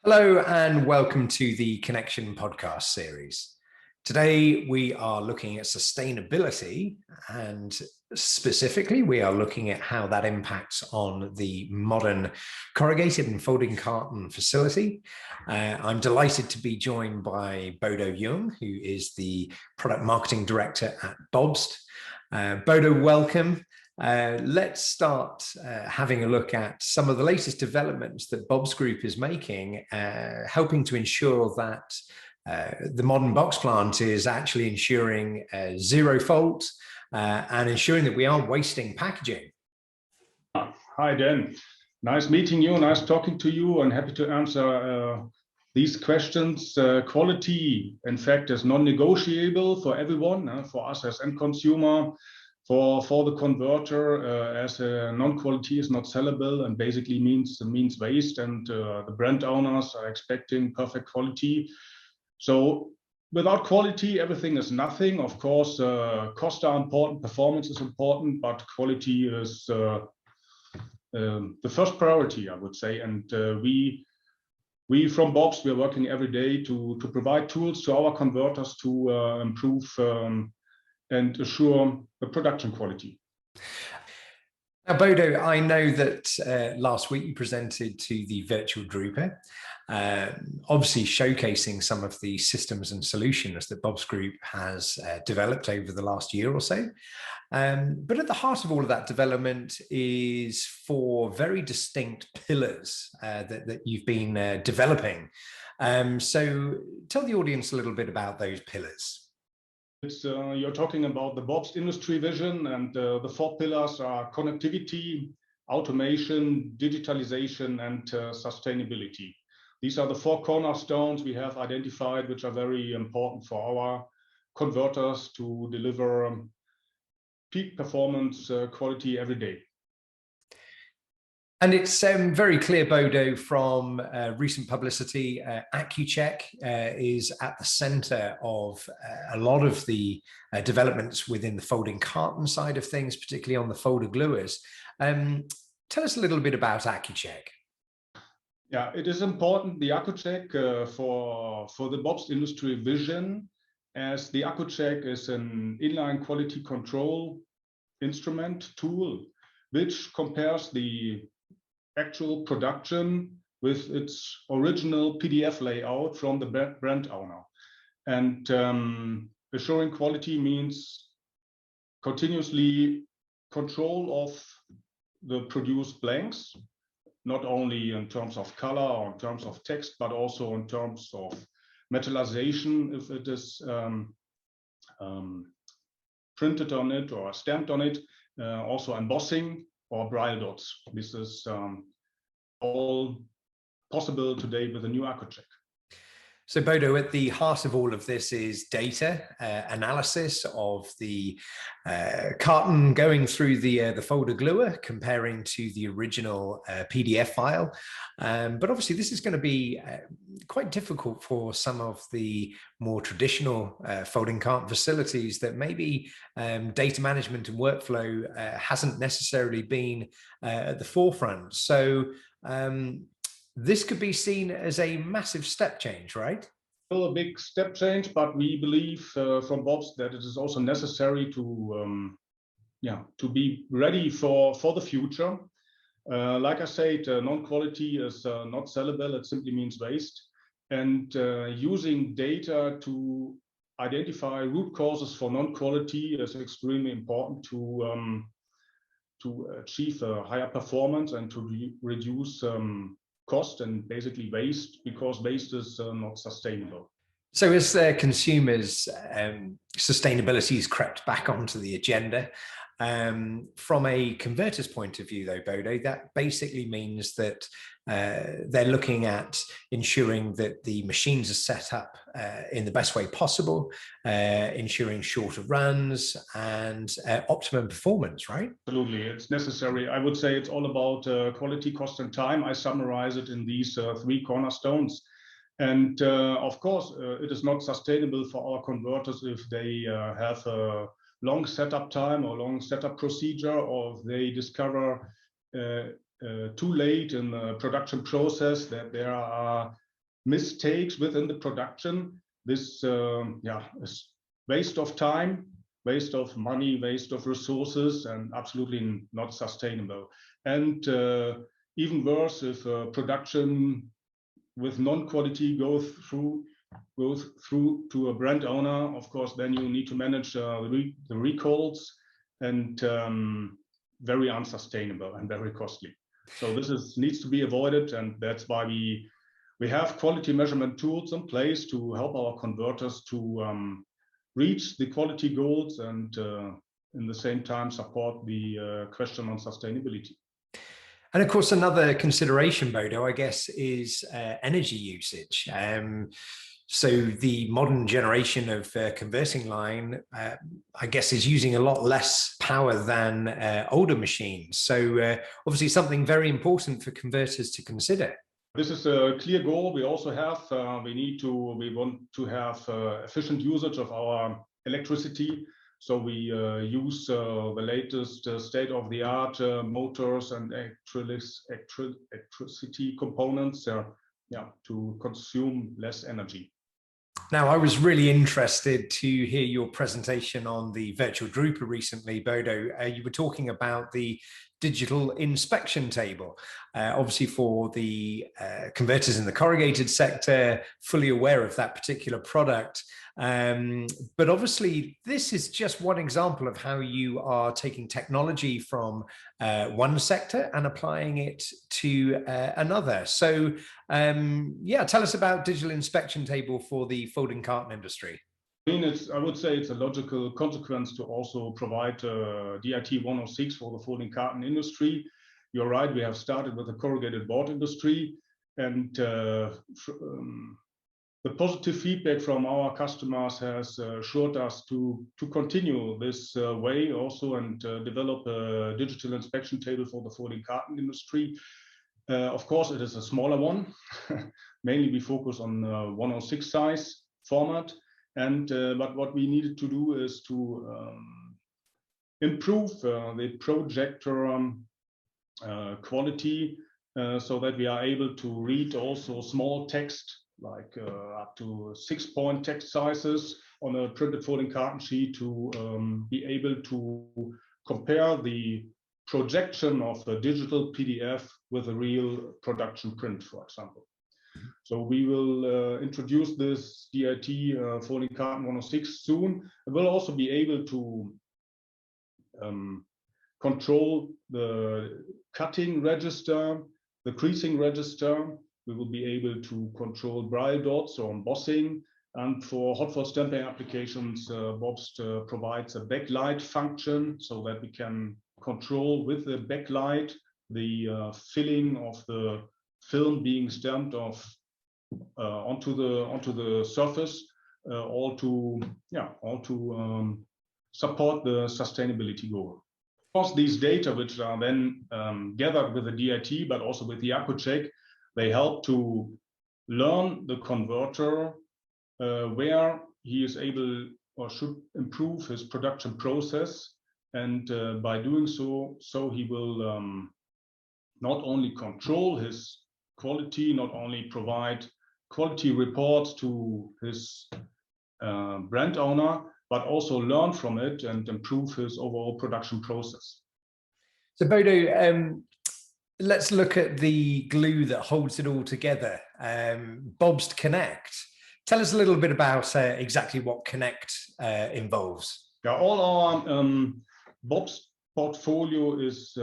Hello and welcome to the Connection podcast series. Today we are looking at sustainability, and specifically we are looking at how that impacts on the modern corrugated and folding carton facility. I'm delighted to be joined by Bodo Junge, who is the Product Marketing Director at BOBST. Bodo, welcome. Let's start having a look at some of the latest developments that BOBST Group is making, helping to ensure that the modern box plant is actually ensuring zero fault and ensuring that we aren't wasting packaging. Hi, Dan. Nice meeting you. Nice talking to you, and happy to answer these questions. Quality, in fact, is non-negotiable for everyone, for us as end consumer. For the converter, as a non-quality is not sellable and basically means waste, and the brand owners are expecting perfect quality. So without quality, everything is nothing. Of course, costs are important, performance is important, but quality is the first priority, I would say. And we from BOBST, we are working every day to provide tools to our converters to improve and assure the production quality. Now, Bodo, I know that last week you presented to the virtual Drupa, obviously showcasing some of the systems and solutions that BOBST Group has developed over the last year or so. But at the heart of all of that development is four very distinct pillars that you've been developing. So tell the audience a little bit about those pillars. You're talking about the BOBST industry vision, and the four pillars are connectivity, automation, digitalization, and sustainability. These are the four cornerstones we have identified, which are very important for our converters to deliver peak performance quality every day. And it's very clear, Bodo, from recent publicity, AccuCheck is at the center of a lot of the developments within the folding carton side of things, particularly on the folder gluers. Tell us a little bit about AccuCheck. Yeah, it is important, the AccuCheck, for the BOBST industry vision, as the AccuCheck is an inline quality control instrument tool, which compares the actual production with its original PDF layout from the brand owner. And assuring quality means continuously control of the produced blanks, not only in terms of color or in terms of text, but also in terms of metallization, if it is printed on it or stamped on it, also embossing or braille dots. This is all possible today with the new AccuCheck. So Bodo, at the heart of all of this is data analysis of the carton going through the folder gluer, comparing to the original PDF file. But obviously this is going to be quite difficult for some of the more traditional folding carton facilities that maybe data management and workflow hasn't necessarily been at the forefront. So this could be seen as a massive step change, right? Still a big step change, but we believe from BOBST that it is also necessary to be ready for the future. Like I said, non-quality is not sellable. It simply means waste. And using data to identify root causes for non-quality is extremely important to achieve a higher performance and to reduce cost and basically waste, because waste is not sustainable. So as consumers, sustainability has crept back onto the agenda. From a converter's point of view, though, Bodo, that basically means that they're looking at ensuring that the machines are set up in the best way possible, ensuring shorter runs and optimum performance, right? Absolutely, it's necessary. I would say it's all about quality, cost, and time. I summarize it in these three cornerstones. And of course, it is not sustainable for our converters if they have a long setup time or long setup procedure, or if they discover too late in the production process that there are mistakes within the production. This is waste of time, waste of money, waste of resources, and absolutely not sustainable. And even worse, if production with non-quality goes through to a brand owner, of course, then you need to manage the recalls, and very unsustainable and very costly. So this needs to be avoided, and that's why we have quality measurement tools in place to help our converters to reach the quality goals and in the same time support the question on sustainability. And of course, another consideration, Bodo, I guess, is energy usage. So the modern generation of converting line, I guess, is using a lot less power than older machines. So obviously something very important for converters to consider. This is a clear goal. We also have, we want to have efficient usage of our electricity. So we use the latest state-of-the-art motors and electricity components to consume less energy. Now, I was really interested to hear your presentation on the virtual Drupa recently, Bodo. You were talking about the digital inspection table, obviously for the converters in the corrugated sector, fully aware of that particular product. But obviously, this is just one example of how you are taking technology from one sector and applying it to another. So, yeah, tell us about digital inspection table for the folding carton industry. I would say it's a logical consequence to also provide DIT 106 for the folding carton industry. You're right, we have started with the corrugated board industry, and the positive feedback from our customers has assured us to continue this way also and develop a digital inspection table for the folding carton industry. Of course, it is a smaller one. Mainly we focus on 106 size format. But what we needed to do is to improve the projector quality so that we are able to read also small text, like up to 6-point text sizes on a printed folding carton sheet, to be able to compare the projection of the digital PDF with a real production print, for example. So we will introduce this DIT folding carton 106 soon. And we'll also be able to control the cutting register, the creasing register. We will be able to control braille dots or embossing. And for hot foil stamping applications, BOBST provides a backlight function so that we can control with the backlight the filling of the film being stamped off onto the surface, all to support the sustainability goal. Of course, these data, which are then gathered with the DIT, but also with the AccuCheck, they help to learn the converter where he is able or should improve his production process, and by doing so he will not only control his quality, not only provide quality reports to his brand owner, but also learn from it and improve his overall production process. So Bodo, let's look at the glue that holds it all together, BOBST Connect. Tell us a little bit about exactly what Connect involves. Yeah, all our BOBST portfolio is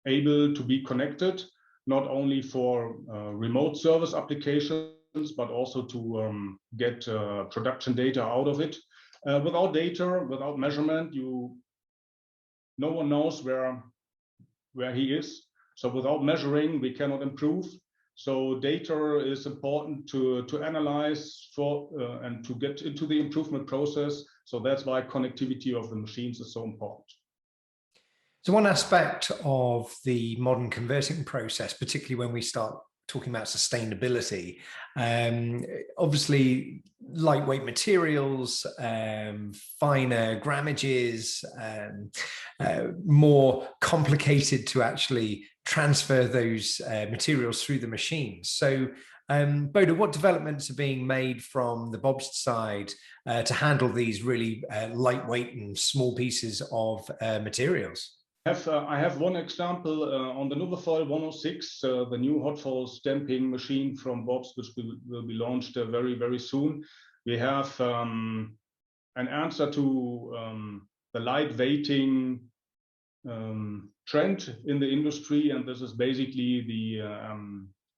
able to be connected, not only for remote service applications, but also to get production data out of it. Without data, without measurement, no one knows where he is. So without measuring, we cannot improve. So data is important to analyze for and to get into the improvement process. So that's why connectivity of the machines is so important. So one aspect of the modern converting process, particularly when we start talking about sustainability, obviously lightweight materials, finer grammages, more complicated to actually transfer those materials through the machines. So Bodo, what developments are being made from the BOBST side to handle these really lightweight and small pieces of materials? I have one example on the Novafoil 106, the new hot foil stamping machine from BOBST, which will be launched very, very soon. We have an answer to the lightweighting trend in the industry, and this is basically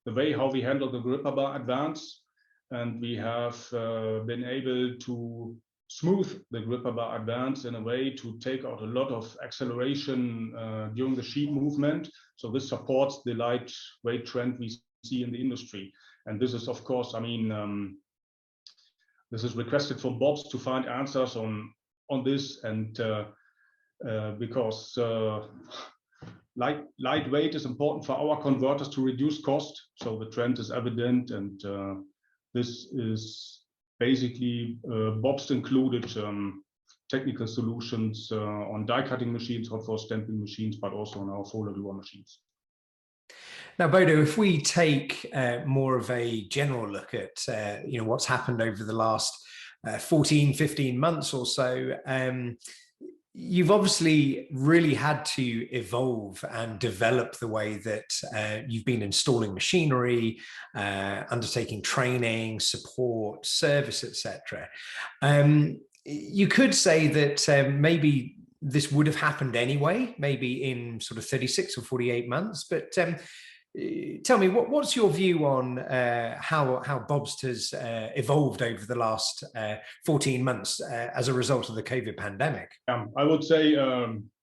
the way how we handle the gripper bar advance. And we have been able to smooth the gripper bar advance in a way to take out a lot of acceleration during the sheet movement. So this supports the lightweight trend we see in the industry. And this is, of course, I mean, this is requested from BOBST to find answers on this, and because lightweight is important for our converters to reduce cost. So the trend is evident, and this is basically BOBST included technical solutions on die cutting machines, hot foil stamping machines, but also on our folder gluer machines. Now, Bodo, if we take more of a general look at what's happened over the last 14, 15 months or so, you've obviously really had to evolve and develop the way that you've been installing machinery, undertaking training, support, service, etc. You could say that maybe this would have happened anyway, maybe in sort of 36 or 48 months, but tell me, what's your view on how BOBST has evolved over the last 14 months as a result of the COVID pandemic? I would say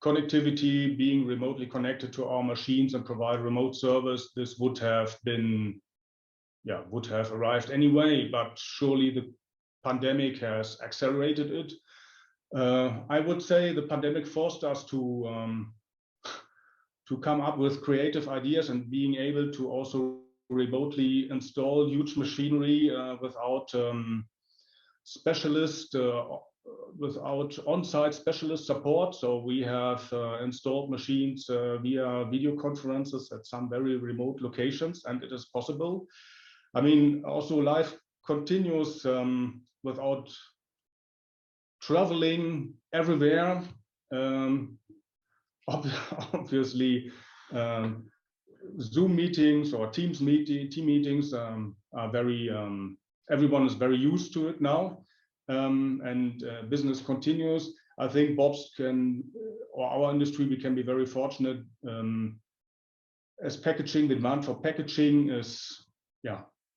connectivity, being remotely connected to our machines and provide remote service, this would have been, would have arrived anyway, but surely the pandemic has accelerated it. I would say the pandemic forced us to come up with creative ideas and being able to also remotely install huge machinery without without on-site specialist support. So we have installed machines via video conferences at some very remote locations, and it is possible. I mean, also life continues without traveling everywhere. Obviously, Zoom meetings or team meetings are very, everyone is very used to it now, and business continues. I think BOBST can, or our industry, we can be very fortunate as packaging, the demand for packaging is,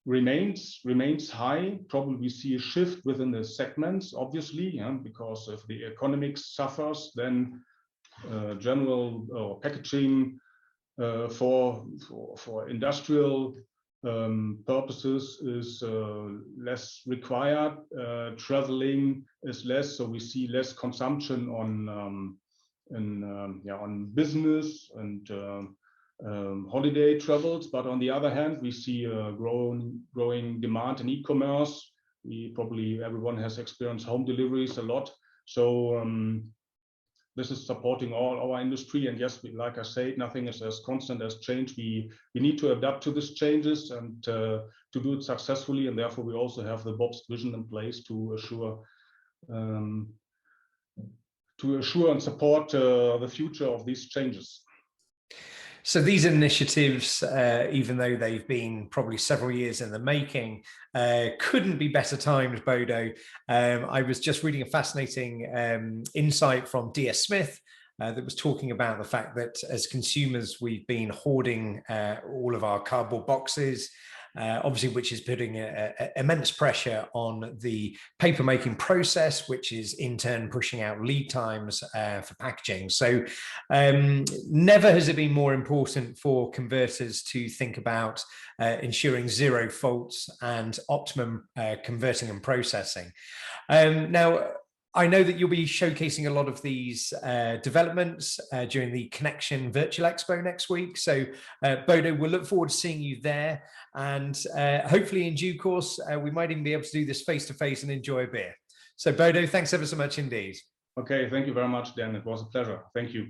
remains high. Probably we see a shift within the segments, obviously, because if the economics suffers, then general packaging for industrial purposes is less required. Traveling is less, so we see less consumption on business and holiday travels. But on the other hand, we see a growing demand in e-commerce. Everyone has experienced home deliveries a lot, so this is supporting all our industry. And yes, like I said, nothing is as constant as change. We need to adapt to these changes and to do it successfully. And therefore, we also have the BOBST vision in place to assure and support the future of these changes. So these initiatives, even though they've been probably several years in the making, couldn't be better timed, Bodo. I was just reading a fascinating insight from DS Smith that was talking about the fact that as consumers, we've been hoarding all of our cardboard boxes, obviously, which is putting immense pressure on the paper making process, which is in turn pushing out lead times for packaging. So never has it been more important for converters to think about ensuring zero faults and optimum converting and processing. Now, I know that you'll be showcasing a lot of these developments during the Connection Virtual Expo next week. So Bodo, we'll look forward to seeing you there. And hopefully in due course, we might even be able to do this face-to-face and enjoy a beer. So Bodo, thanks ever so much indeed. Okay, thank you very much, Dan. It was a pleasure. Thank you.